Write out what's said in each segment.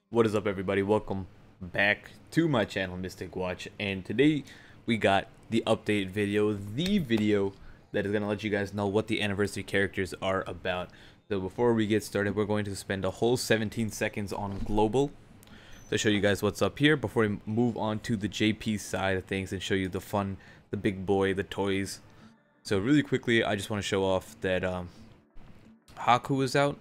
What is up, everybody? Welcome back to my channel, Mystic Watch, and today we got the updated video, the video that is going to let you guys know what the anniversary characters are about. So before we get started, we're going to spend a whole 17 seconds on global to show you guys what's up here before we move on to the JP side of things and show you the fun, the big boy, the toys. So really quickly, I just want to show off that Haku is out.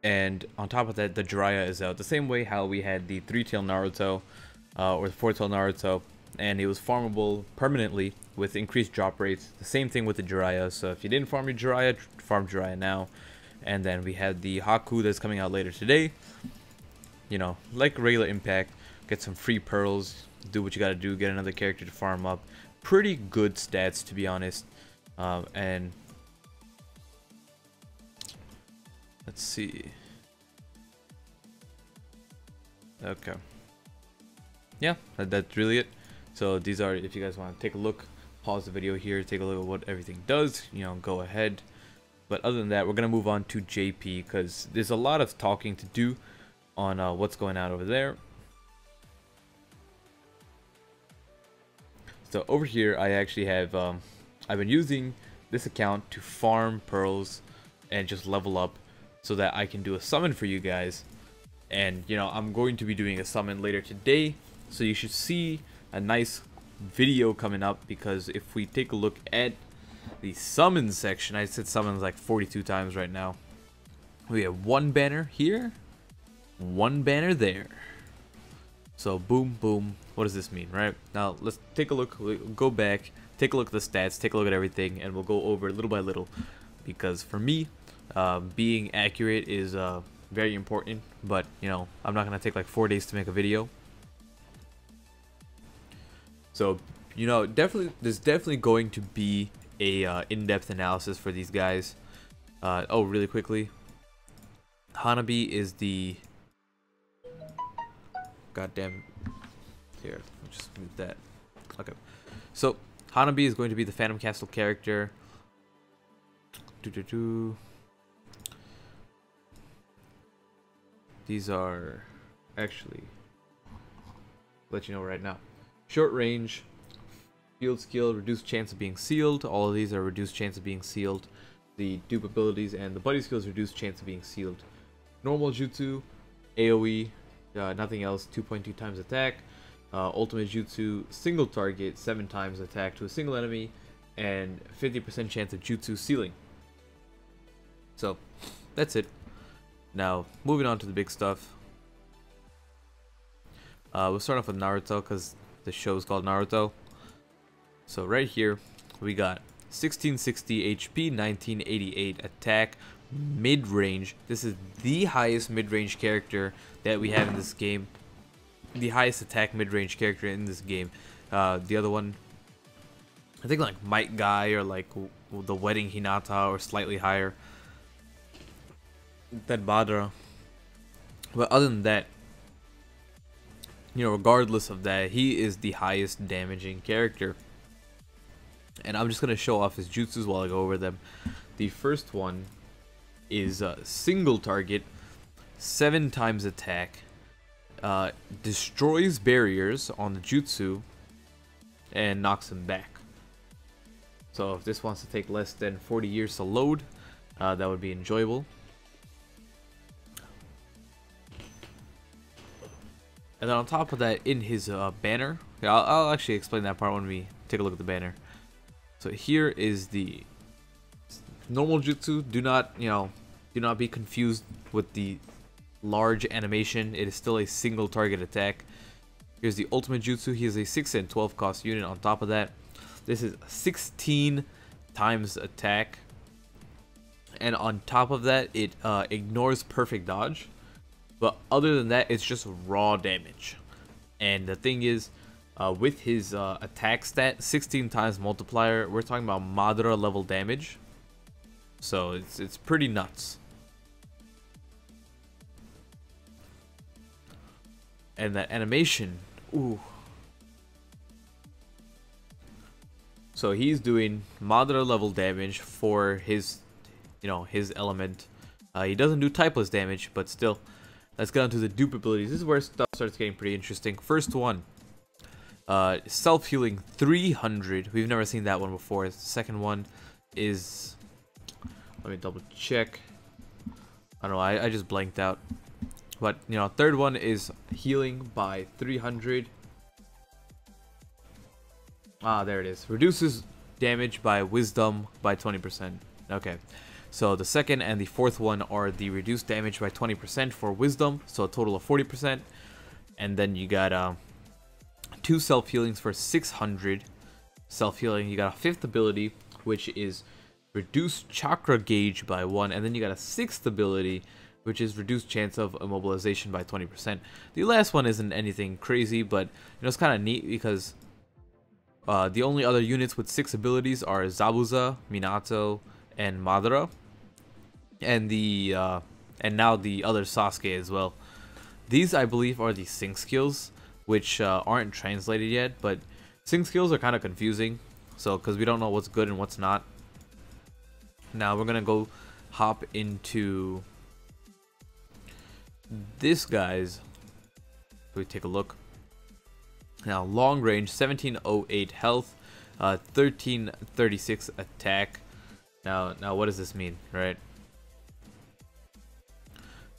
And on top of that, the Jiraiya is out. The same way how we had the 3-tail Naruto, or the 4-tail Naruto, and it was farmable permanently with increased drop rates. The same thing with the Jiraiya. So if you didn't farm your Jiraiya, farm Jiraiya now. And then we had the Haku that's coming out later today. You know, like regular Impact, get some free pearls, do what you gotta do, get another character to farm up. Pretty good stats, to be honest. And let's see. Okay. Yeah, that's really it. So these are, if you guys want to take a look, pause the video here, take a look at what everything does, you know, go ahead. But other than that, we're going to move on to JP because there's a lot of talking to do on what's going on over there. So over here, I actually have, I've been using this account to farm pearls and just level up so that I can do a summon for you guys. And you know, I'm going to be doing a summon later today, so you should see a nice video coming up, because if we take a look at the summon section, I said summons like 42 times right now. We have one banner here, one banner there. So boom, boom. What does this mean, right? Now let's take a look, we'll go back, take a look at the stats, take a look at everything, and we'll go over little by little, because for me, being accurate is very important, but you know, I'm not gonna take like 4 days to make a video. So you know, there's definitely going to be a in-depth analysis for these guys. Oh, really quickly, Hanabi is the goddamn here. I'll just move that. Okay, so Hanabi is going to be the Phantom Castle character. These are actually, let you know right now. Short range, field skill, reduced chance of being sealed. All of these are reduced chance of being sealed. The dupe abilities and the buddy skills reduced chance of being sealed. Normal jutsu, AoE, nothing else, 2.2 times attack. Ultimate jutsu, single target, 7 times attack to a single enemy, and 50% chance of jutsu sealing. So that's it. Now, moving on to the big stuff. We'll start off with Naruto because the show is called Naruto. So right here, we got 1660 HP, 1988 attack, mid-range. This is the highest mid-range character that we have in this game. The highest attack mid-range character in this game. The other one, I think like Might Guy or like the Wedding Hinata, or slightly higher than Madara. But other than that, you know, regardless of that, he is the highest damaging character. And I'm just going to show off his jutsus while I go over them. The first one is single target, 7 times attack, destroys barriers on the jutsu, and knocks him back. So if this wants to take less than 40 years to load, that would be enjoyable. And then on top of that, in his banner, yeah, I'll actually explain that part when we take a look at the banner. So here is the normal jutsu. Do not be confused with the large animation. It is still a single target attack. Here's the ultimate jutsu. He is a 6 and 12 cost unit. On top of that, this is 16 times attack. And on top of that, it ignores perfect dodge. But other than that, it's just raw damage. And the thing is, with his attack stat, 16 times multiplier, we're talking about Madara level damage. So it's pretty nuts. And that animation, ooh. So he's doing Madara level damage for his, you know, his element. He doesn't do typeless damage, but still. let's get on to the dupe abilities. This is where stuff starts getting pretty interesting. First one, self-healing 300. We've never seen that one before. The second one is, let me double check. I don't know, I just blanked out. But, you know, third one is healing by 300. Ah, there it is. Reduces damage by wisdom by 20%. Okay. So the second and the fourth one are the reduced damage by 20% for wisdom. So a total of 40%. And then you got 2 self-healings for 600. Self-healing. You got a fifth ability, which is reduced chakra gauge by 1. And then you got a sixth ability, which is reduced chance of immobilization by 20%. The last one isn't anything crazy, but you know, it's kind of neat because the only other units with 6 abilities are Zabuza, Minato, and Madara, and now the other Sasuke as well. These, I believe, are the sync skills, which aren't translated yet, but sync skills are kind of confusing, so because we don't know what's good and what's not. Now we're gonna go hop into this guy's. We take a look. Now long range, 1708 health, 1336 attack. Now what does this mean, right?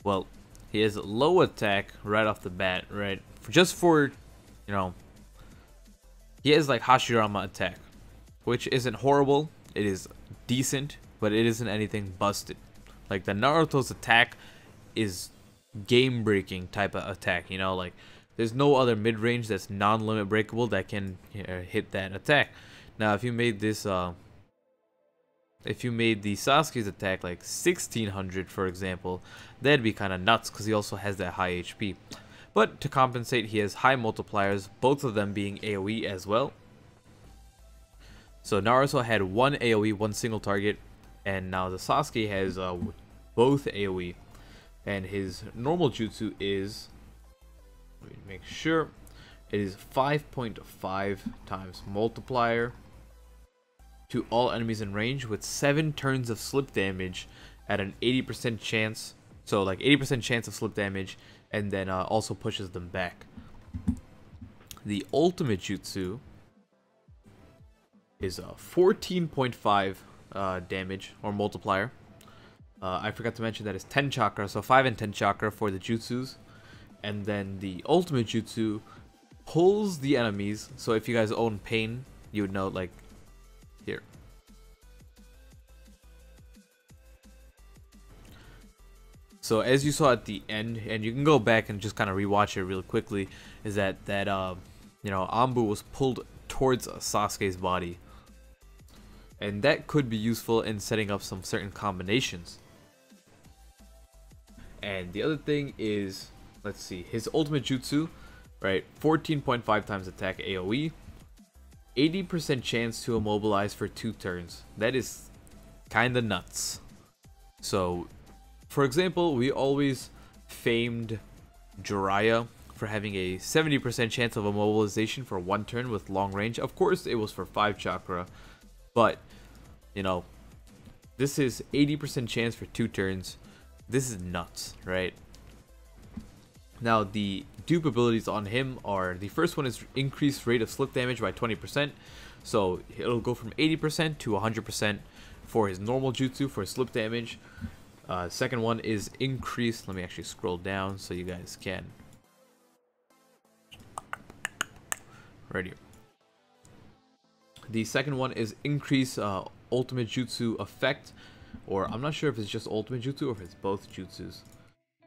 Well, he has low attack right off the bat, right? Just for, you know, he has like Hashirama attack, which isn't horrible. It is decent, but it isn't anything busted. Like the Naruto's attack is game-breaking type of attack, you know, like there's no other mid-range that's non-limit breakable that can hit that attack. Now if you made this if you made the Sasuke's attack like 1600, for example, that'd be kind of nuts because he also has that high HP. But to compensate, he has high multipliers, both of them being AoE as well. So Naruto had 1 AoE, 1 single target, and now the Sasuke has both AoE. And his normal jutsu is, let me make sure, it is 5.5 times multiplier to all enemies in range with 7 turns of slip damage at an 80% chance. So like 80% chance of slip damage, and then also pushes them back. The ultimate jutsu is 14.5 damage or multiplier. I forgot to mention that it's 10 chakra, so 5 and 10 chakra for the jutsus. And then the ultimate jutsu pulls the enemies. So if you guys own Pain, you would know, like, here. So as you saw at the end, and you can go back and just kind of rewatch it real quickly, is that you know, Anbu was pulled towards Sasuke's body. And that could be useful in setting up some certain combinations. And the other thing is, let's see, his ultimate jutsu, right? 14.5 times attack AoE, 80% chance to immobilize for 2 turns. That is kind of nuts. So, for example, we always famed Jiraiya for having a 70% chance of immobilization for 1 turn with long range. Of course, it was for 5 chakra, but, you know, this is 80% chance for 2 turns. This is nuts, right? Now, the dupe abilities on him are, the first one is increased rate of slip damage by 20%. So, it'll go from 80% to 100% for his normal jutsu for slip damage. Second one is increased, let me actually scroll down so you guys can. Right here. The second one is increase ultimate jutsu effect, or I'm not sure if it's just ultimate jutsu or if it's both jutsus.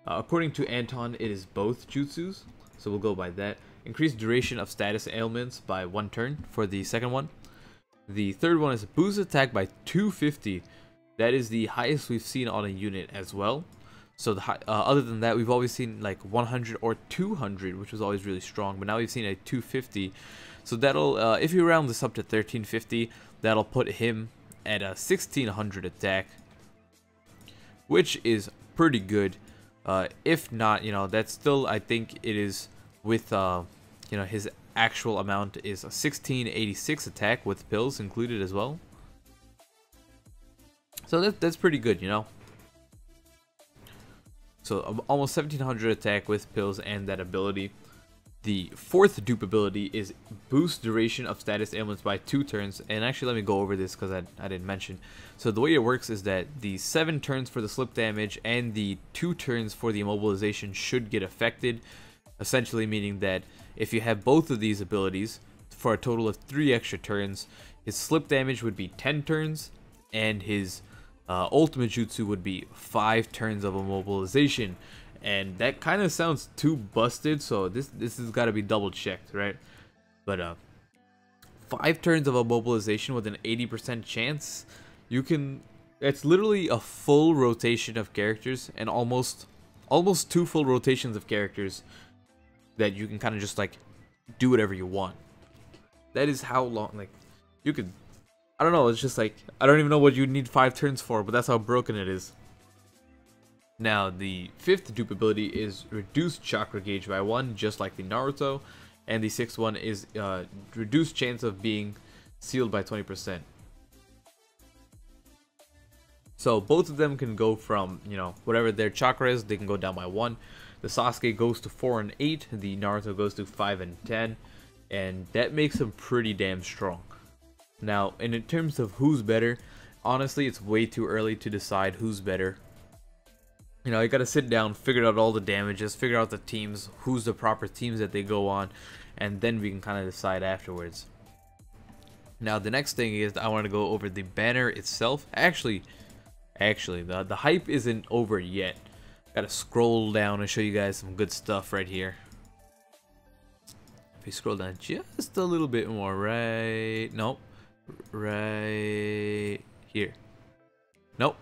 According to Anton, it is both jutsus, so we'll go by that. Increased duration of status ailments by 1 turn for the second one. The third one is boost attack by 250. That is the highest we've seen on a unit as well. So other than that, we've always seen like 100 or 200, which was always really strong. But now we've seen a 250. So that'll, if you round this up to 1350, that'll put him at a 1600 attack, which is pretty good. If not, you know, that's still, I think it is with, you know, his actual amount is a 1686 attack with pills included as well. So that's pretty good, you know. So almost 1700 attack with pills and that ability. The fourth dupe ability is boost duration of status ailments by 2 turns. And actually, let me go over this because I didn't mention. So the way it works is that the 7 turns for the slip damage and the 2 turns for the immobilization should get affected. Essentially meaning that if you have both of these abilities for a total of 3 extra turns, his slip damage would be 10 turns and his ultimate jutsu would be 5 turns of immobilization. And that kind of sounds too busted, so this has got to be double checked, right? But 5 turns of immobilization with an 80% chance, you can, it's literally a full rotation of characters and almost 2 full rotations of characters that you can kind of just like do whatever you want. That is how long, like, you could, I don't know, it's just like, I don't even know what you need 5 turns for, but that's how broken it is. Now, the 5th dupe ability is reduced chakra gauge by 1, just like the Naruto, and the 6th one is reduced chance of being sealed by 20%. So both of them can go from, you know, whatever their chakra is, they can go down by 1. The Sasuke goes to 4 and 8, the Naruto goes to 5 and 10, and that makes him pretty damn strong. Now, and in terms of who's better, honestly, it's way too early to decide who's better. You know, you gotta sit down, figure out all the damages, figure out the teams, who's the proper teams that they go on, and then we can kind of decide afterwards. Now, the next thing is I want to go over the banner itself. Actually, the hype isn't over yet. Gotta scroll down and show you guys some good stuff right here. If you scroll down just a little bit more, right? Nope. Right here. Nope.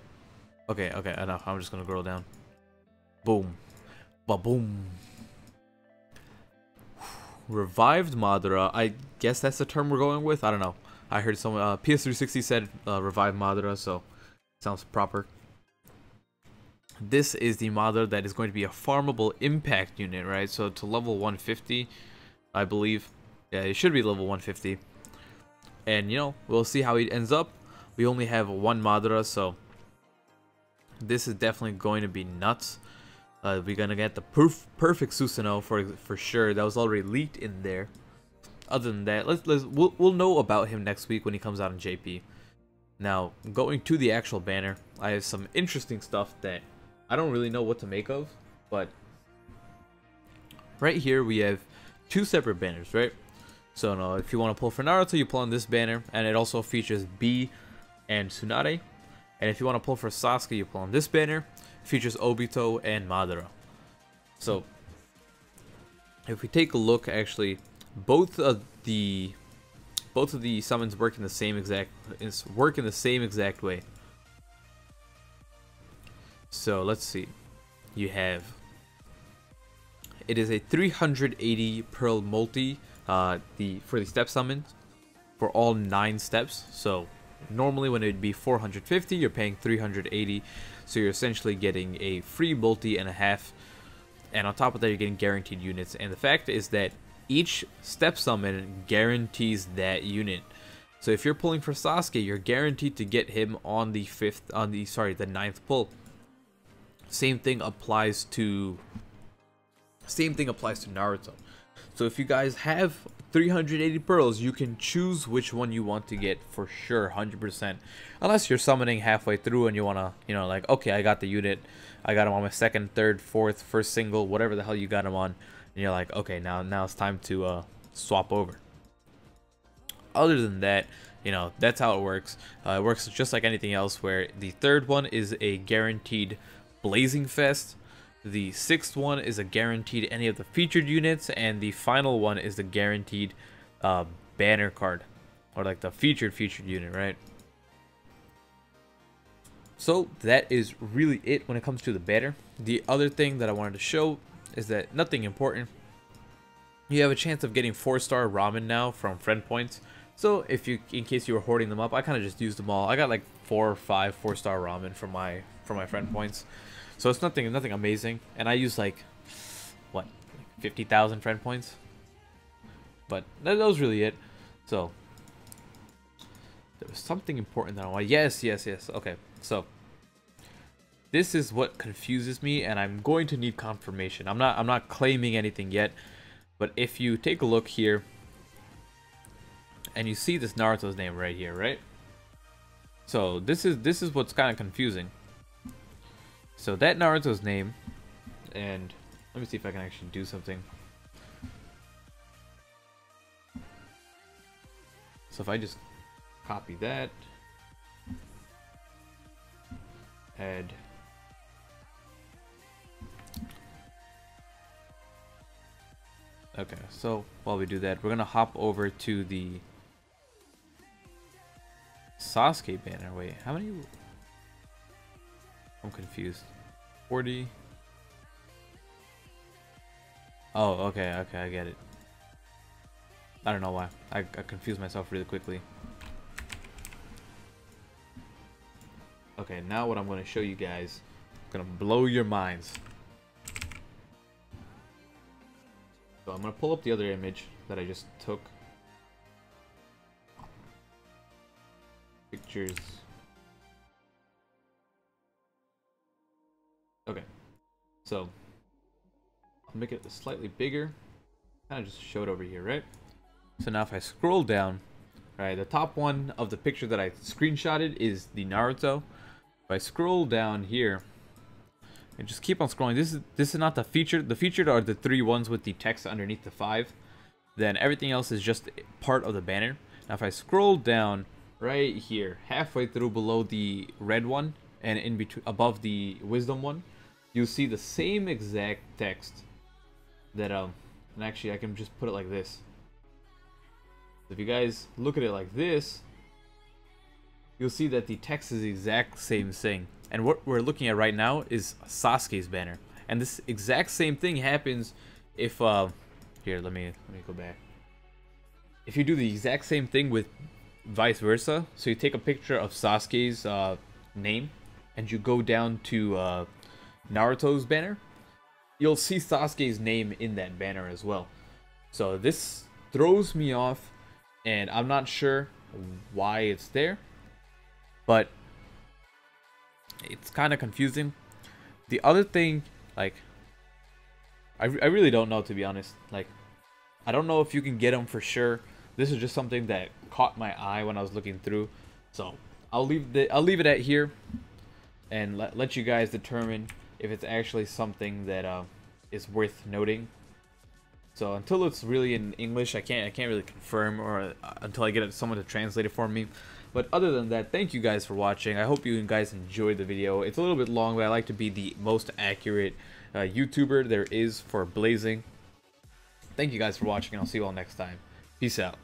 Okay, enough. I'm just gonna scroll down. Boom. Ba-boom. Revived Madara. I guess that's the term we're going with. I don't know. I heard someone, PS360 said revived Madara, so sounds proper. This is the Madara that is going to be a farmable impact unit, right? So to level 150, I believe. Yeah, it should be level 150. And, you know, we'll see how he ends up. We only have 1 Madara, so this is definitely going to be nuts. We're gonna get the perfect Susanoo for sure. That was already leaked in there. Other than that, we'll know about him next week when he comes out in JP. Now, going to the actual banner, I have some interesting stuff that I don't really know what to make of, but right here we have 2 separate banners, right? So no, if you want to pull for Naruto, you pull on this banner, and it also features B and Tsunade. And if you want to pull for Sasuke, you pull on this banner. It features Obito and Madara. So if we take a look, actually, both of the summons work in the same exact way. So let's see. You have, it is a 380 pearl multi for the step summons for all 9 steps. So normally when it would be 450, you're paying 380, so you're essentially getting a free multi and a half, and on top of that you're getting guaranteed units. And the fact is that each step summon guarantees that unit. So if you're pulling for Sasuke, you're guaranteed to get him on the 9th pull. Same thing applies to Naruto. So if you guys have 380 pearls, you can choose which one you want to get for sure, 100%. Unless you're summoning halfway through and you want to, you know, like, okay, I got the unit. I got him on my 2nd, 3rd, 4th, first single, whatever the hell you got him on. And you're like, okay, now it's time to swap over. Other than that, you know, that's how it works. It works just like anything else, where the 3rd one is a guaranteed Blazing Fest. The 6th one is a guaranteed any of the featured units, and the final one is the guaranteed banner card, or like the featured unit, right? So that is really it when it comes to the banner. The other thing that I wanted to show is that nothing important. You have a chance of getting 4-star ramen now from friend points. So if you, in case you were hoarding them up, I kind of just used them all. I got like 4 or 5 4-star ramen from my friend points. So it's nothing amazing, and I use like, what, 50,000 friend points? But that was really it. So there was something important that I want. Yes. Okay, so this is what confuses me, and I'm going to need confirmation. I'm not claiming anything yet, but if you take a look here and you see this Naruto's name right here, right? So this is what's kind of confusing. So that Naruto's name, and let me see if I can actually do something. So if I just copy that, add okay, so while we do that, we're gonna hop over to the Sasuke banner. Wait, how many? I'm confused. 40. Oh, okay, I get it. I don't know why. I confused myself really quickly. Okay, now what I'm going to show you guys is going to blow your minds. So I'm going to pull up the other image that I just took. Pictures. Okay, so I'll make it slightly bigger. Kind of just show it over here, right? So now if I scroll down, right, the top one of the picture that I screenshotted is the Naruto. If I scroll down here and just keep on scrolling, this is not the featured. The featured are the 3 ones with the text underneath the 5. Then everything else is just part of the banner. Now if I scroll down right here, halfway through below the red one and in between above the wisdom one, you'll see the same exact text that and actually I can just put it like this. If you guys look at it like this, you'll see that the text is the exact same thing. And what we're looking at right now is Sasuke's banner. And this exact same thing happens if here, let me go back. If you do the exact same thing with vice versa, so you take a picture of Sasuke's name and you go down to Naruto's banner, you'll see Sasuke's name in that banner as well. So this throws me off, and I'm not sure why it's there, but it's kind of confusing. The other thing, like, I really don't know, to be honest. Like, I don't know if you can get them for sure. This is just something that caught my eye when I was looking through, so I'll leave it at here and let you guys determine if it's actually something that is worth noting. So until it's really in English, I can't really confirm, or until I get someone to translate it for me. But other than that, thank you guys for watching. I hope you guys enjoyed the video. It's a little bit long, but I like to be the most accurate YouTuber there is for blazing. Thank you guys for watching, and I'll see you all next time. Peace out.